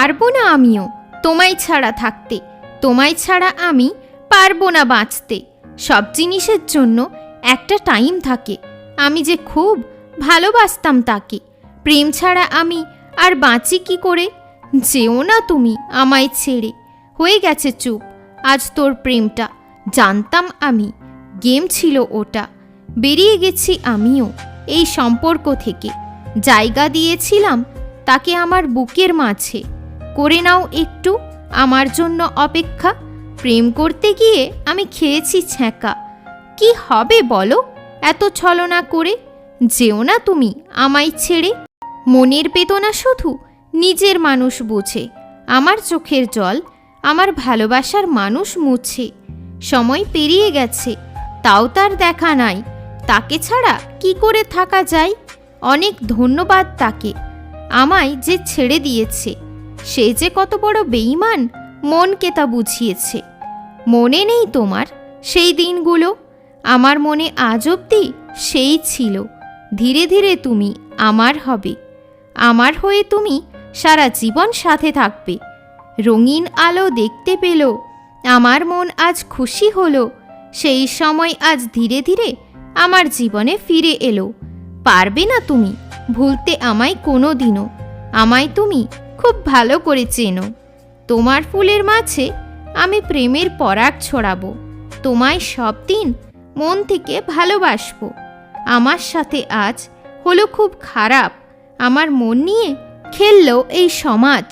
পারবো না আমিও তোমায় ছাড়া থাকতে, তোমায় ছাড়া আমি পারবো না বাঁচতে। সব জিনিসের জন্য একটা টাইম থাকে, আমি যে খুব ভালোবাসতাম তাকে। প্রেম ছাড়া আমি আর বাঁচি কি করে? যেও না তুমি আমায় ছেড়ে। হয়ে গেছে চুপ আজ তোর প্রেমটা, জানতাম আমি গেম ছিল ওটা। বেরিয়ে গেছি আমিও এই সম্পর্ক থেকে, জায়গা দিয়েছিলাম তাকে আমার বুকের মাঝে। করে নাও একটু আমার জন্য অপেক্ষা। প্রেম করতে গিয়ে আমি খেয়েছি ছ্যাঁকা। কি হবে বলো এত ছলনা করে? যেও না তুমি আমায় ছেড়ে। মনের বেদনা শুধু নিজের মানুষ বোঝে, আমার চোখের জল আমার ভালোবাসার মানুষ মুছে। সময় পেরিয়ে গেছে তাও তার দেখা নাই, তাকে ছাড়া কি করে থাকা যায়? অনেক ধন্যবাদ তাকে আমায় যে ছেড়ে দিয়েছে। সে যে কত বড় বেঈমান মনকে তা বুঝিয়েছে। মনে নেই তোমার সেই দিনগুলো? আমার মনে আজ অবধি সেই ছিল। ধীরে ধীরে তুমি আমার হবে, আমার হয়ে তুমি সারা জীবন সাথে থাকবে। রঙিন আলো দেখতে পেল আমার মন, আজ খুশি হলো। সেই সময় আজ ধীরে ধীরে আমার জীবনে ফিরে এলো। পারবে না তুমি ভুলতে আমায় কোনো দিনও, আমায় তুমি খুব ভালো করে চেনো। তোমার ফুলের মাঝে আমি প্রেমের পরাগ ছড়াবো, তোমায় সব দিন মন থেকে ভালোবাসবো। আমার সাথে আজ হলো খুব খারাপ, আমার মন নিয়ে খেললো এই সমাজ।